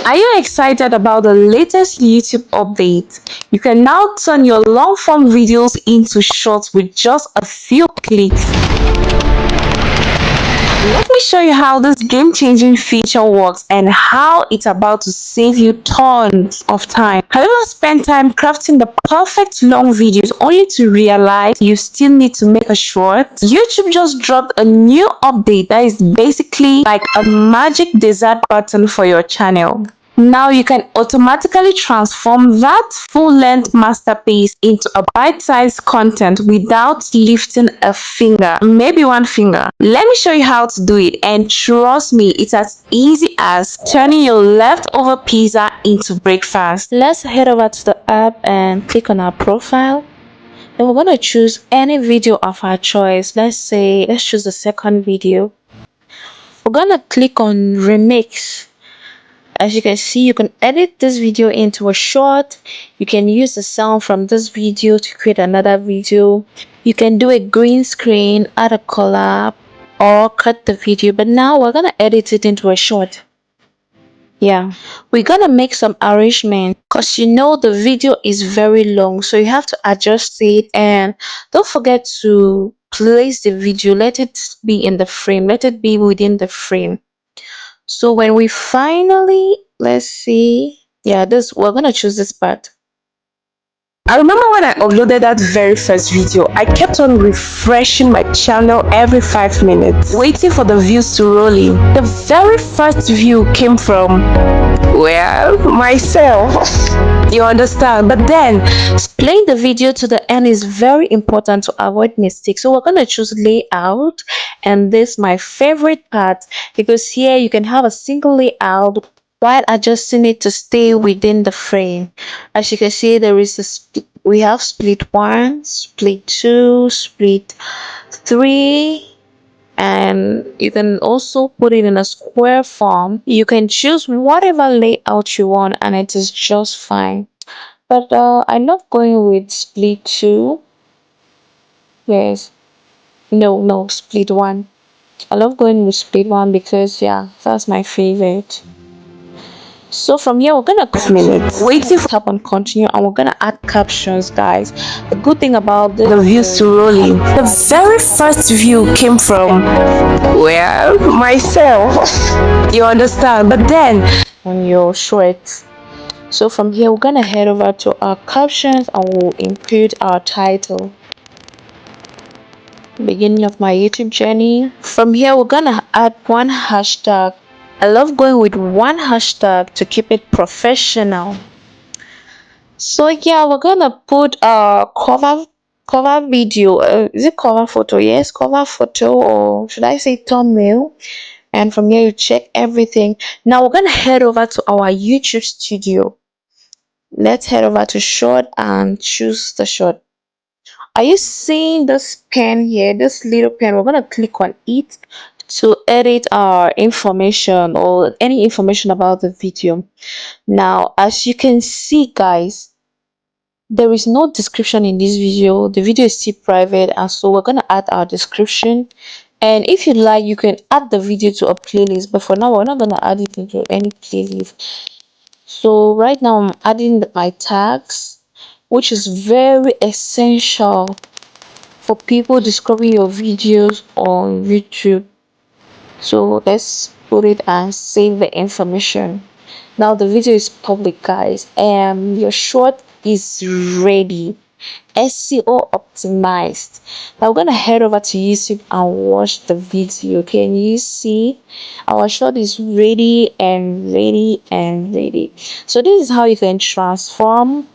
Are you excited about the latest YouTube update? You can now turn your long form videos into shorts with just a few clicks. Let me show you how this game-changing feature works and how it's about to save you tons of time. Have you ever spent time crafting the perfect long videos only to realize you still need to make a short? YouTube just dropped a new update that is basically like a magic dessert button for your channel. Now you can automatically transform that full-length masterpiece into a bite-sized content without lifting a finger, maybe one finger. Let me show you how to do it, and trust me, it's as easy as turning your leftover pizza into breakfast. Let's head over to the app and click on our profile. Then we're going to choose any video of our choice. Let's choose the second video. We're going to click on remix. As you can see, you can edit this video into a short. You can use the sound from this video to create another video. You can do a green screen, add a color, or cut the video. But now we're gonna edit it into a short. Yeah, we're gonna make some arrangement because you know the video is very long, so you have to adjust it. And don't forget to place the video, let it be in the frame, let it be within the frame. So when we finally, let's see, yeah, we're gonna choose this part. I remember when I uploaded that very first video, I kept on refreshing my channel every 5 minutes, waiting for the views to roll in. The very first view came from, well, myself. You understand? But then playing the video to the end is very important to avoid mistakes. So we're going to choose layout, and this is my favorite part because here you can have a single layout while adjusting it to stay within the frame. As you can see, there is a split. We have split 1, split 2, split 3, and you can also put it in a square form. You can choose whatever layout you want and it is just fine. But I love going with split 2. Yes, no, split 1. I love going with split 1 because yeah, that's my favorite. So from here we're gonna waiting for tap on continue, and we're gonna add captions, guys. The good thing about the views to rolling, the very first view came from, well, myself. You understand? But then on your shorts. So from here we're gonna head over to our captions and we'll input our title. Beginning of my YouTube journey. From here we're gonna add one hashtag. I love going with one hashtag to keep it professional. So yeah, we're gonna put a cover video. Is it cover photo? Yes, cover photo, or should I say thumbnail? And from here you check everything. Now we're gonna head over to our YouTube studio. Let's head over to short and choose the short. Are you seeing this pen here, this little pen? We're gonna click on it to edit our information or any information about the video. Now as you can see, guys, there is no description in this video. The video is still private, and so we're gonna add our description. And if you like, you can add the video to a playlist, but for now we're not gonna add it into any playlist. So right now I'm adding my tags, which is very essential for people discovering your videos on YouTube. So let's put it and save the information. Now the video is public, guys, and your short is ready, SEO optimized. Now we're gonna head over to YouTube and watch the video. Can you see our short is ready and ready and ready? So this is how you can transform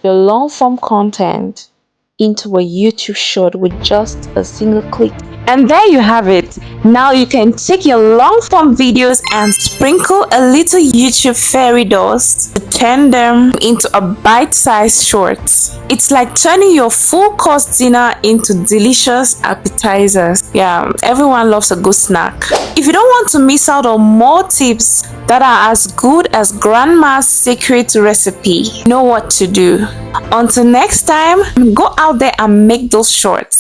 your long form content into a YouTube short with just a single click. And there you have it. Now you can take your long form videos and sprinkle a little YouTube fairy dust to turn them into a bite-sized shorts. It's like turning your full course dinner into delicious appetizers. Yeah, everyone loves a good snack. If you don't want to miss out on more tips that are as good as Grandma's secret recipe, you know what to do. Until next time, go out there and make those shorts.